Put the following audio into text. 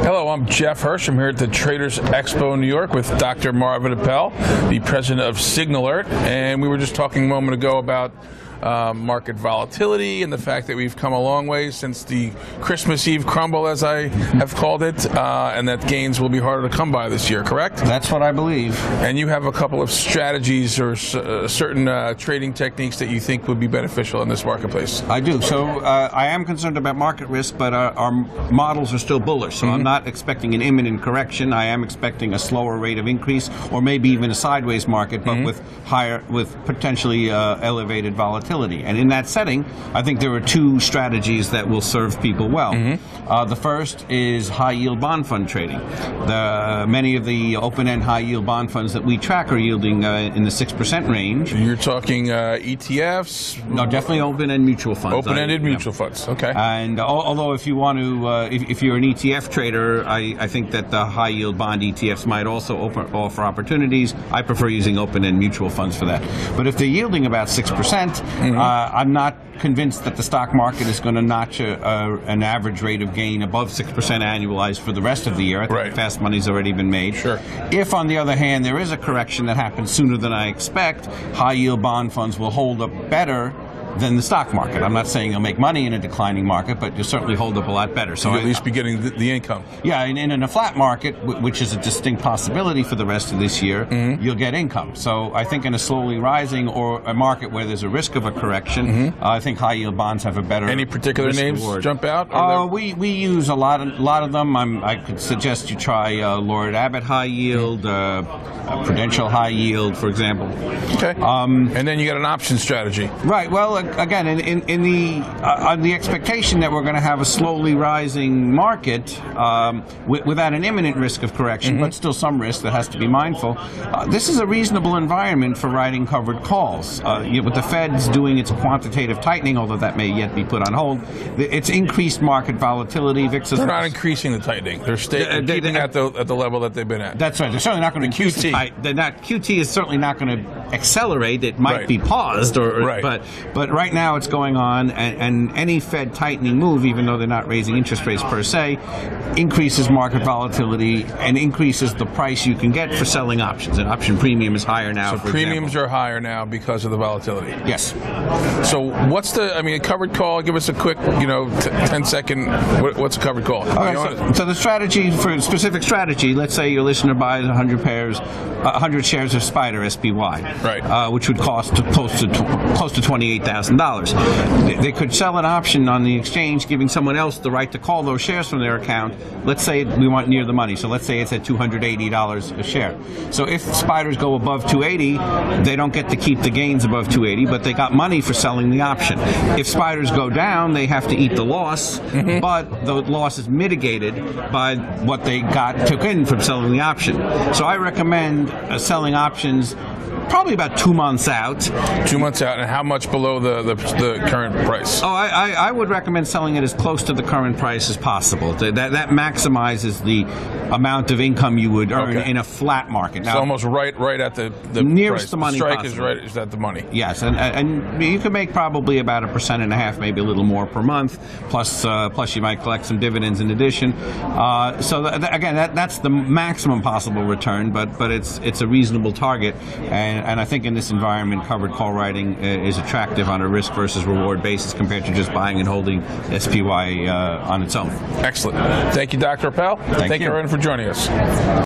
Hello, I'm Jeff Hirsch. I'm here at the Traders Expo in New York with Dr. Marvin Appel, the president of Signalert, and we were just talking a moment ago about market volatility and the fact that we've come a long way since the Christmas Eve crumble, as I have called it, and that gains will be harder to come by this year, correct? That's what I believe. And you have a couple of strategies or certain trading techniques that you think would be beneficial in this marketplace. I do. So I am concerned about market risk, but our models are still bullish. So I'm not expecting an imminent correction. I am expecting a slower rate of increase, or maybe even a sideways market, but with potentially elevated volatility. And in that setting, I think there are two strategies that will serve people well. The first is high-yield bond fund trading. Many of the open-end high-yield bond funds that we track are yielding in the 6% range. You're talking ETFs? No, definitely open-end mutual funds. Open-ended mutual funds, okay. And although if you want to, if you're an ETF trader, I think that the high-yield bond ETFs might also offer opportunities. I prefer using open-end mutual funds for that. But if they're yielding about 6%, I'm not convinced that the stock market is going to notch an average rate of gain above 6% annualized for the rest of the year. I think fast money's already been made. Sure. If, on the other hand, there is a correction that happens sooner than I expect, high-yield bond funds will hold up better than the stock market. I'm not saying you'll make money in a declining market, but you'll certainly hold up a lot better. So you'll at least be getting the income. Yeah, and in a flat market, which is a distinct possibility for the rest of this year, you'll get income. So I think in a slowly rising or a market where there's a risk of a correction, I think high yield bonds have a better. Any particular names jump out? We use a lot of them. I could suggest you try Lord Abbott High Yield, Prudential High Yield, for example. Okay. And then you got an option strategy. Right. Well, again, in the expectation that we're going to have a slowly rising market without an imminent risk of correction, but still some risk that has to be mindful, this is a reasonable environment for writing covered calls. With the Fed's doing its quantitative tightening, although that may yet be put on hold, it's increased market volatility. They're not increasing the tightening. They're keeping at the level that they've been at. That's right. They're certainly not going to QT. QT is certainly not going to accelerate. It might be paused, but right now it's going on, and any Fed tightening move, even though they're not raising interest rates per se, increases market volatility and increases the price you can get for selling options. An option premium is higher now. So premiums are higher now because of the volatility. Yes. So what's a covered call? Give us a quick, 10-second. What's a covered call? Okay, so the strategy, for a specific strategy, let's say your listener buys 100 shares of Spider SPY, right? Which would cost close to $28,000. They could sell an option on the exchange, giving someone else the right to call those shares from their account. Let's say we want near the money, so let's say it's at $280 a share. So if spiders go above 280, they don't get to keep the gains above 280, but they got money for selling the option. If spiders go down, they have to eat the loss, but the loss is mitigated by what they took in from selling the option. So I recommend selling options probably about 2 months out. 2 months out, and how much below the current price? I would recommend selling it as close to the current price as possible. That maximizes the amount of income you would earn in a flat market. Now, so almost right at the nearest price. The money. The strike possible. is at the money. Yes, and you can make probably about 1.5%, maybe a little more per month. Plus you might collect some dividends in addition. Again, that's the maximum possible return, but it's a reasonable target. And I think in this environment, covered call writing is attractive on a risk versus reward basis compared to just buying and holding SPY on its own. Excellent. Thank you, Dr. Appel. Thank you, everyone, for joining us.